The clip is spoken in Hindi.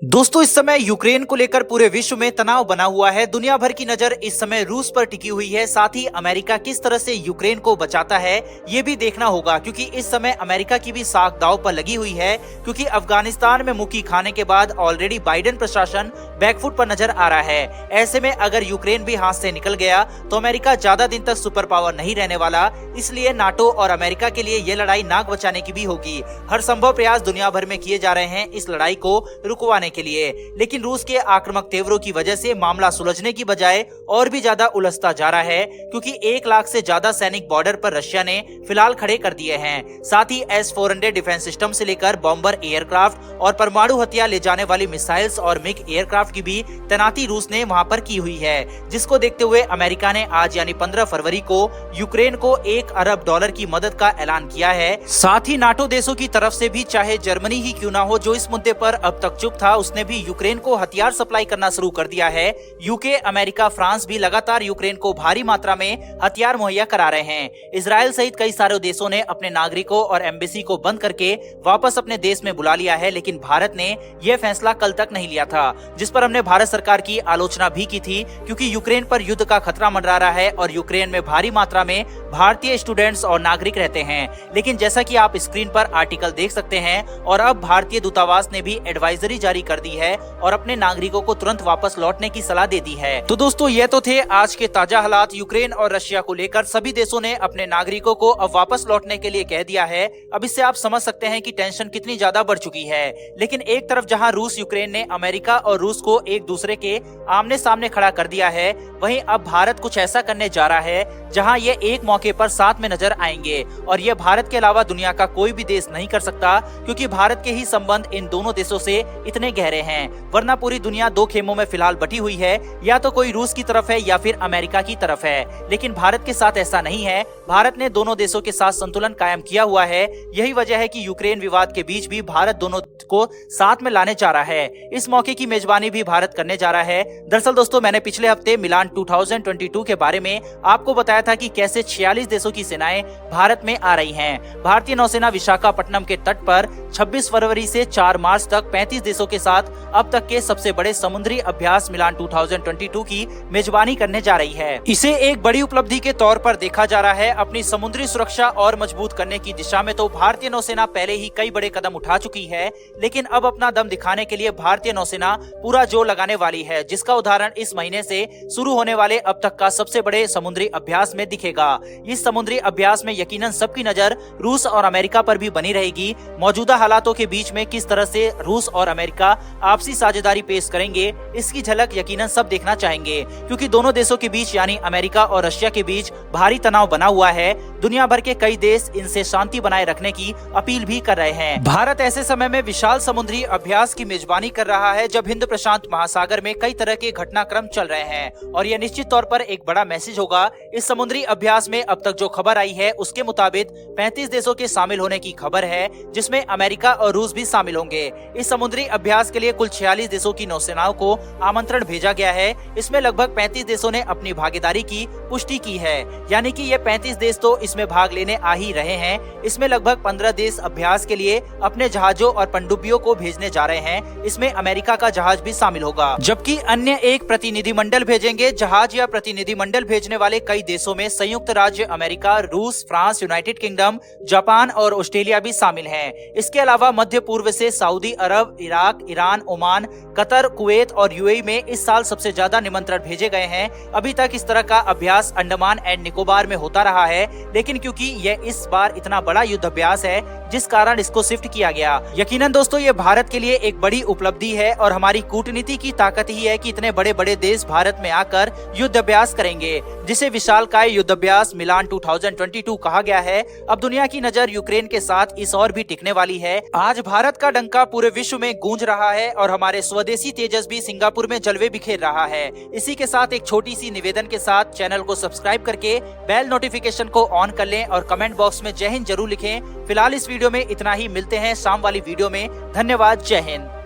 दोस्तों, इस समय यूक्रेन को लेकर पूरे विश्व में तनाव बना हुआ है। दुनिया भर की नजर इस समय रूस पर टिकी हुई है। साथ ही अमेरिका किस तरह से यूक्रेन को बचाता है ये भी देखना होगा, क्योंकि इस समय अमेरिका की भी साख दांव पर लगी हुई है। क्योंकि अफगानिस्तान में मुक्की खाने के बाद ऑलरेडी बाइडेन प्रशासन बैकफुट पर नजर आ रहा है। ऐसे में अगर यूक्रेन भी हाथ से निकल गया तो अमेरिका ज्यादा दिन तक सुपर पावर नहीं रहने वाला। इसलिए नाटो और अमेरिका के लिए ये लड़ाई नाक बचाने की भी होगी। हर संभव प्रयास दुनिया भर में किए जा रहे हैं इस लड़ाई को रुकवाने के लिए, लेकिन रूस के आक्रामक तेवरों की वजह से मामला सुलझने की बजाय और भी ज्यादा उलझता जा रहा है। क्योंकि 1 लाख से ज्यादा सैनिक बॉर्डर पर रशिया ने फिलहाल खड़े कर दिए हैं। साथ ही S-400 डिफेंस सिस्टम से लेकर बॉम्बर एयरक्राफ्ट और परमाणु हथियार ले जाने वाली मिसाइल्स और मिग एयरक्राफ्ट की भी तैनाती रूस ने वहां पर की हुई है, जिसको देखते हुए अमेरिका ने आज यानी 15 फरवरी को यूक्रेन को $1 अरब की मदद का ऐलान किया है। साथ ही नाटो देशों की तरफ से भी, चाहे जर्मनी ही क्यों ना हो जो इस मुद्दे पर अब तक चुप था, उसने भी यूक्रेन को हथियार सप्लाई करना शुरू कर दिया है। यूके, अमेरिका, फ्रांस भी लगातार यूक्रेन को भारी मात्रा में हथियार मुहैया करा रहे हैं। इजराइल सहित कई सारे देशों ने अपने नागरिकों और एम्बेसी को बंद करके वापस अपने देश में बुला लिया है। लेकिन भारत ने यह फैसला कल तक नहीं लिया था, जिस पर हमने भारत सरकार की आलोचना भी की थी। क्योंकि यूक्रेन पर युद्ध का खतरा मंडरा रहा है और यूक्रेन में भारी मात्रा में भारतीय स्टूडेंट्स और नागरिक रहते हैं। लेकिन जैसा कि आप स्क्रीन पर आर्टिकल देख सकते हैं, और अब भारतीय दूतावास ने भी एडवाइजरी जारी कर दी है और अपने नागरिकों को तुरंत वापस लौटने की सलाह दे दी है। तो दोस्तों, ये तो थे आज के ताजा हालात यूक्रेन और रशिया को लेकर। सभी देशों ने अपने नागरिकों को अब वापस लौटने के लिए कह दिया है। अब इससे आप समझ सकते हैं कि टेंशन कितनी ज्यादा बढ़ चुकी है। लेकिन एक तरफ जहां रूस यूक्रेन ने अमेरिका और रूस को एक दूसरे के आमने सामने खड़ा कर दिया है, वहीं अब भारत कुछ ऐसा करने जा रहा है जहां ये एक मौके पर साथ में नजर आएंगे। और ये भारत के अलावा दुनिया का कोई भी देश नहीं कर सकता, क्योंकि भारत के ही संबंध इन दोनों देशों से इतने गहरे हैं। वरना पूरी दुनिया दो खेमों में फिलहाल बटी हुई है, या तो कोई रूस की तरफ है या फिर अमेरिका की तरफ है। लेकिन भारत के साथ ऐसा नहीं है। भारत ने दोनों देशों के साथ संतुलन कायम किया हुआ है। यही वजह है कि यूक्रेन विवाद के बीच भी भारत दोनों को साथ में लाने जा रहा है। इस मौके की मेजबानी भी भारत करने जा रहा है। दरअसल दोस्तों, मैंने पिछले हफ्ते मिलान 2022 के बारे में आपको बताया था कि कैसे 46 देशों की सेनाएं भारत में आ रही हैं। भारतीय नौसेना विशाखापट्टनम के तट पर 26 फरवरी से 4 मार्च तक 35 देशों के साथ अब तक के सबसे बड़े समुद्री अभ्यास मिलान 2022 की मेजबानी करने जा रही है। इसे एक बड़ी उपलब्धि के तौर पर देखा जा रहा है। अपनी समुद्री सुरक्षा और मजबूत करने की दिशा में तो भारतीय नौसेना पहले ही कई बड़े कदम उठा चुकी है, लेकिन अब अपना दम दिखाने के लिए भारतीय नौसेना पूरा जोर लगाने वाली है, जिसका उदाहरण इस महीने से शुरू होने वाले अब तक का सबसे बड़े समुद्री अभ्यास में दिखेगा। इस समुद्री अभ्यास में यकीनन सबकी नजर रूस और अमेरिका पर भी बनी रहेगी। मौजूदा हालातों के बीच में किस तरह से रूस और अमेरिका आपसी साझेदारी पेश करेंगे, इसकी झलक यकीनन सब देखना चाहेंगे। क्योंकि दोनों देशों के बीच यानी अमेरिका और रशिया के बीच भारी तनाव बना हुआ है। दुनिया भर के कई देश इनसे शांति बनाए रखने की अपील भी कर रहे हैं। भारत ऐसे समय में विशाल समुद्री अभ्यास की मेजबानी कर रहा है जब हिंद प्रशांत महासागर में कई तरह के घटनाक्रम चल रहे हैं, और यह निश्चित तौर पर एक बड़ा मैसेज होगा। इस समुद्री अभ्यास में अब तक जो खबर आई है उसके मुताबिक 35 देशों के शामिल होने की खबर है, जिसमें अमेरिका और रूस भी शामिल होंगे। इस समुद्री अभ्यास के लिए कुल 46 देशों की नौसेनाओं को आमंत्रण भेजा गया है। इसमें लगभग 35 देशों ने अपनी भागीदारी की पुष्टि की है, यानी कि ये 35 देश तो इसमें भाग लेने आ ही रहे हैं। इसमें लगभग 15 देश अभ्यास के लिए अपने जहाजों और पनडुब्बियों को भेजने जा रहे हैं। इसमें अमेरिका का जहाज भी शामिल होगा, जबकि अन्य एक प्रतिनिधिमंडल भेजेंगे। जहाज या प्रतिनिधिमंडल भेजने वाले कई देशों में संयुक्त राज्य अमेरिका, रूस, फ्रांस, यूनाइटेड किंगडम, जापान और ऑस्ट्रेलिया भी शामिल हैं। इसके अलावा मध्य पूर्व से सऊदी अरब, Iraq, Iran, Oman, Qatar, Kuwait और यूएई में इस साल सबसे ज्यादा निमंत्रण भेजे गए हैं। अभी तक इस तरह का अभ्यास अंडमान एंड निकोबार में होता रहा है, लेकिन क्योंकि यह इस बार इतना बड़ा युद्ध अभ्यास है, जिस कारण इसको शिफ्ट किया गया। यकीनन दोस्तों, ये भारत के लिए एक बड़ी उपलब्धि है और हमारी कूटनीति की ताकत ही है कि इतने बड़े बड़े देश भारत में आकर युद्ध अभ्यास करेंगे, जिसे विशालकाय युद्ध अभ्यास मिलान 2022 कहा गया है। अब दुनिया की नजर यूक्रेन के साथ इस और भी टिकने वाली है। आज भारत का डंका पूरे विश्व में गूंज रहा है और हमारे स्वदेशी तेजस भी सिंगापुर में जलवे बिखेर रहा है। इसी के साथ एक छोटी सी निवेदन के साथ चैनल को सब्सक्राइब करके बेल नोटिफिकेशन को ऑन कर लें और कमेंट बॉक्स में जय हिंद जरूर लिखें। फिलहाल इस वीडियो में इतना ही। मिलते हैं शाम वाली वीडियो में। धन्यवाद। जय हिंद।